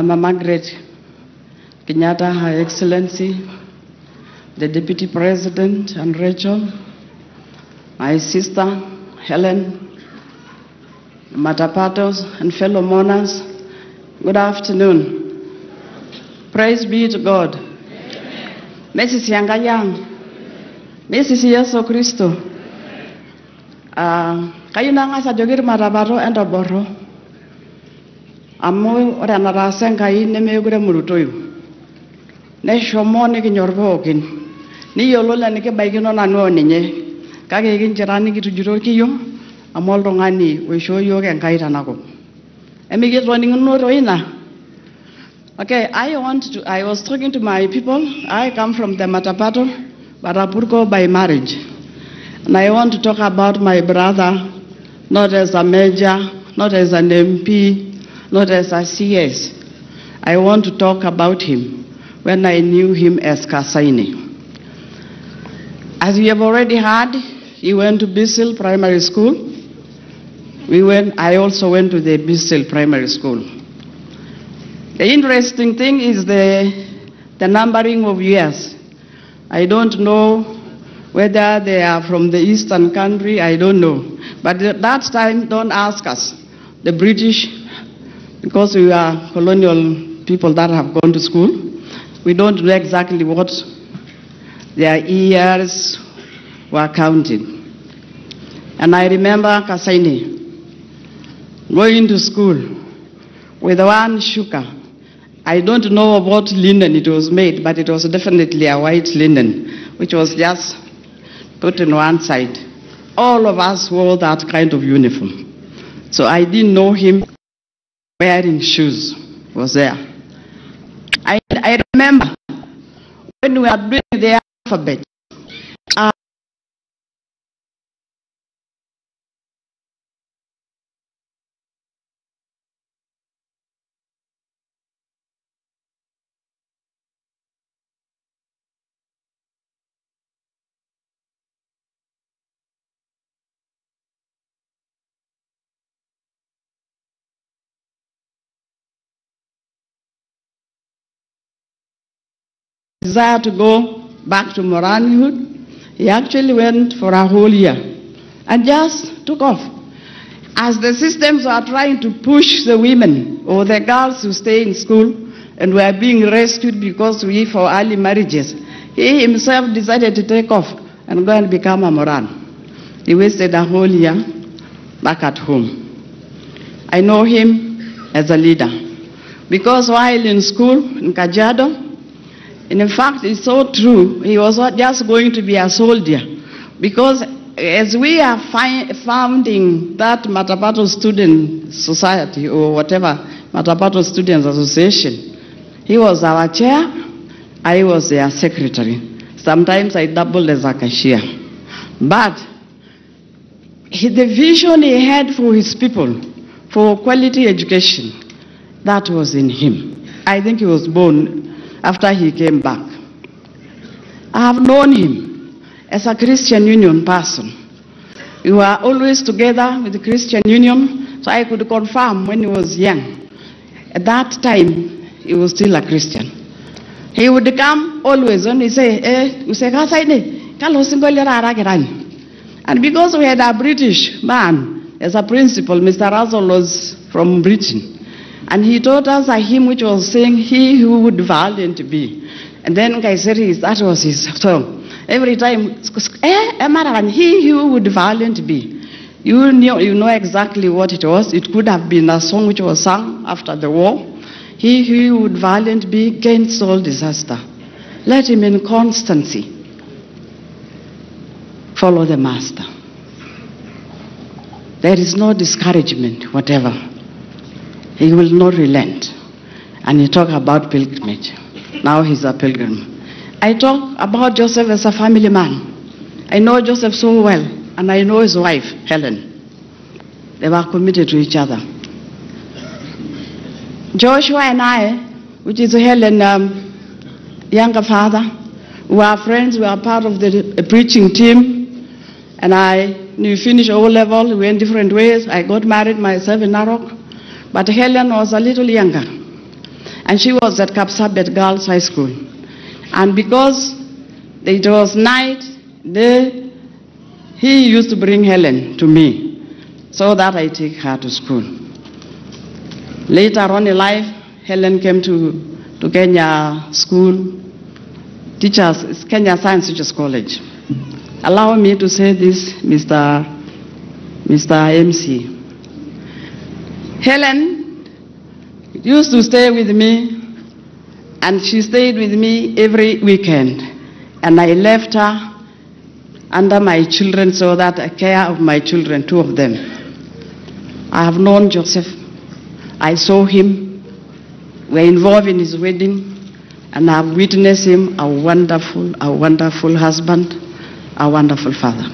Mama Margaret Kenyatta, Her Excellency, the Deputy President and Rachel, my sister Helen, Matapatos and fellow mourners, good afternoon. Praise be to God. Mrs. Yangayang, Mrs. Yeso Christo, kayo na nga sa jogir marabaro and aboro. Amo ora naraseng kayo ne megure murutoyo. Ne shomo ne kinyorbokin. Ni yolola ne ke baigino na no ninye. Kage ginjirani kitujuro kiyo. Amol rongani we show you and kaita nako. Emi get running no roina. Okay, I was talking to my people. I come from the Matapato, Barapurko by marriage. And I want to talk about my brother, not as a major, not as an MP, not as a CS. I want to talk about him when I knew him as Nkaissery. As we have already heard, he went to Bissell Primary School. I also went to the Bissell Primary School. The interesting thing is the numbering of years. I don't know whether they are from the eastern country, I don't know. But at that time, don't ask us, the British, because we are colonial people that have gone to school. We don't know exactly what their years were counted. And I remember Nkaissery going to school with one sugar. I don't know of what linen it was made, but it was definitely a white linen, which was just put on one side. All of us wore that kind of uniform. So I didn't know him wearing shoes. Was there. I remember when we were doing the alphabet, desire to go back to Moranhood. He actually went for a whole year and just took off. As the systems are trying to push the women or the girls to stay in school and were being rescued because we for early marriages, he himself decided to take off and go and become a Moran. He wasted a whole year back at home. I know him as a leader because while in school in Kajiado, and in fact, it's so true, he was not just going to be a soldier. Because as we are founding that Matapato Student Society, or whatever, Matapato Students Association, he was our chair, I was their secretary. Sometimes I doubled as a cashier. But the vision he had for his people, for quality education, that was in him. I think he was born after he came back. I have known him as a Christian Union person. We were always together with the Christian Union, so I could confirm when he was young. At that time, he was still a Christian. He would come always when we say, and because we had a British man as a principal, Mr. Russell was from Britain. And he taught us a hymn which was saying, he who would valiant be. And then Nkaissery, that was his song. Every time, he who would valiant be. You know exactly what it was. It could have been a song which was sung after the war. He who would valiant be against all disaster. Let him in constancy follow the master. There is no discouragement, whatever. He will not relent. And you talk about pilgrimage. Now he's a pilgrim. I talk about Joseph as a family man. I know Joseph so well, and I know his wife, Helen. They were committed to each other. Joshua and I, which is Helen's younger father, we were friends, we were part of the preaching team, and we finished O-level, we went different ways. I got married myself in Narok. But Helen was a little younger. and she was at Kapsabet Girls High School. And because it was night, he used to bring Helen to me so that I take her to school. Later on in life, Helen came to Kenya school, teachers, Kenya Science Teachers College. Allow me to say this, Mr. MC. Helen used to stay with me, and she stayed with me every weekend. And I left her under my children so that I care of my children, 2 of them. I have known Joseph. I saw him. We're involved in his wedding, and I've witnessed him a wonderful husband, a wonderful father.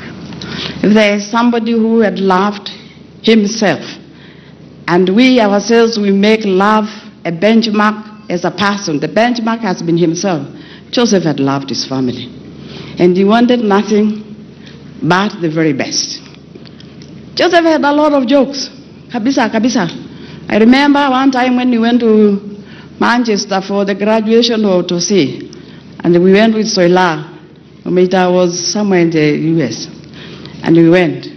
If there is somebody who had loved himself, and we ourselves, we make love a benchmark as a person, the benchmark has been himself. Joseph had loved his family, and he wanted nothing but the very best. Joseph had a lot of jokes. Kabisa, kabisa. I remember one time when we went to Manchester for the graduation of Tosi, and we went with Soila. Omita was somewhere in the US, and we went.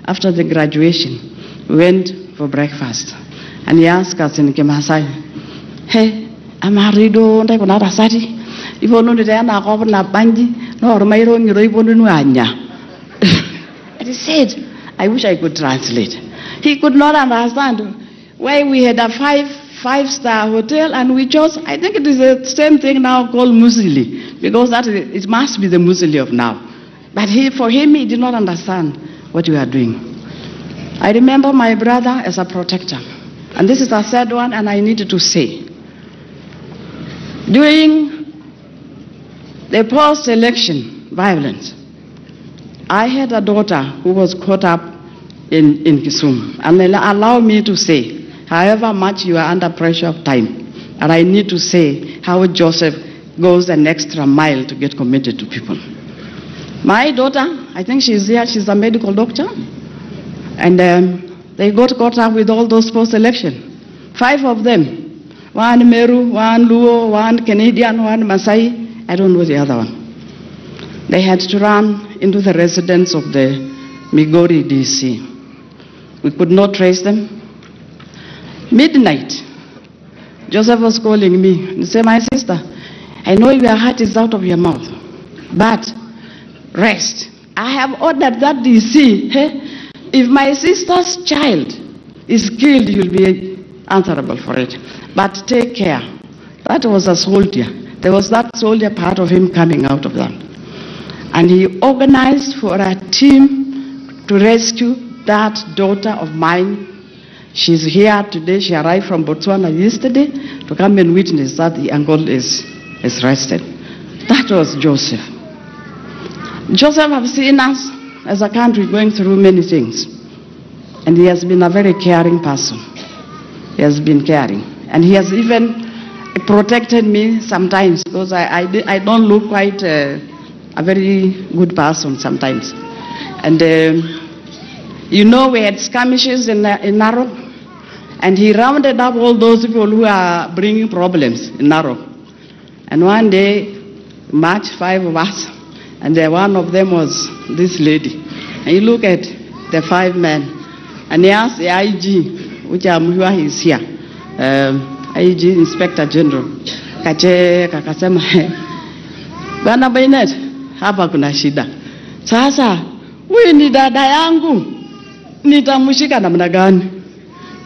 After the graduation, we went for breakfast, and he asked us in Kimasai, "Hey, I'm married on the Rasati. If you know the Anna of Nabanji, nor my own Anya." And he said, I wish I could translate. He could not understand why we had a five-star hotel, and we chose, I think it is the same thing now called Musili, because it must be the Musili of now. But for him, he did not understand what we are doing. I remember my brother as a protector, and this is a sad one, and I needed to say. During the post-election violence, I had a daughter who was caught up in Kisumu, and allow me to say, however much you are under pressure of time, and I need to say how Joseph goes an extra mile to get committed to people. My daughter, I think she's here, she's a medical doctor, and they got caught up with all those post-election. 5 of them, one Meru, one Luo, one Canadian, one Masai, I don't know the other one. They had to run into the residence of the Migori DC. We could not trace them. Midnight, Joseph was calling me and said, "My sister, I know your heart is out of your mouth, but rest. I have ordered that DC. If my sister's child is killed, you'll be answerable for it. But take care." That was a soldier. There was that soldier part of him coming out of that. And he organized for a team to rescue that daughter of mine. She's here today. She arrived from Botswana yesterday to come and witness that the uncle is rested. That was Joseph. Joseph has seen us as a country going through many things. And he has been a very caring person. He has been caring. And he has even protected me sometimes, because I don't look quite a very good person sometimes. And we had skirmishes in Narok, and he rounded up all those people who are bringing problems in Narok. And one day, marched 5 of us, and one of them was this lady. And you look at the 5 men, and he asked the IG, which is here, IG Inspector General, kakasema, "Bwana Bainet, hapa kuna shida. Sasa, huyu ni dada yangu, nitamshika namna gani?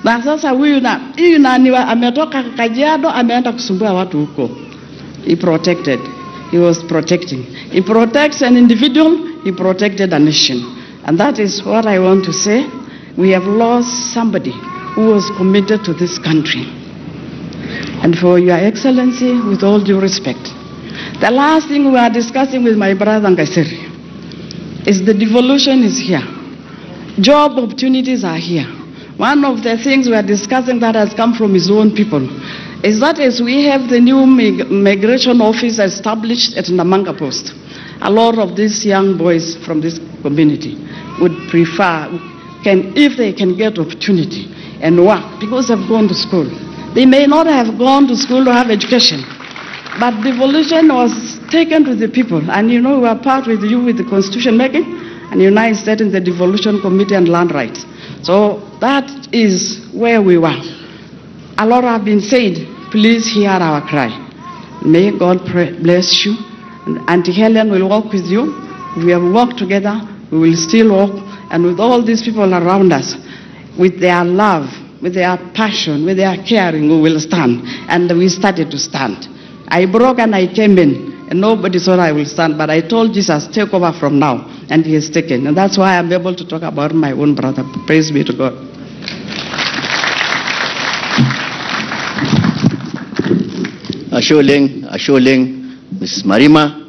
Na sasa huyu ametoka Kajiado, ameenda kusumbua watu huko." He protected. He was protecting. He protects an individual, he protected a nation. And that is what I want to say. We have lost somebody who was committed to this country. And for Your Excellency, with all due respect, the last thing we are discussing with my brother Nkaissery is the devolution is here. Job opportunities are here. One of the things we are discussing that has come from his own people is that as we have the new migration office established at Namanga Post, a lot of these young boys from this community would prefer, if they can get opportunity and work, because they've gone to school, They may not have gone to school to have education, but devolution was taken to the people. And you know, we are part with you with the constitution making, and United States in the devolution committee and land rights. So that is where we were. A lot have been said. Please hear our cry. May God bless you. And Auntie Helen will walk with you. We have worked together. We will still walk. And with all these people around us, with their love, with their passion, with their caring, we will stand. And we started to stand. I broke and I came in, and nobody thought I will stand. But I told Jesus, take over from now. And he has taken. And that's why I'm able to talk about my own brother. Praise be to God. Asholing, Mrs. Marima.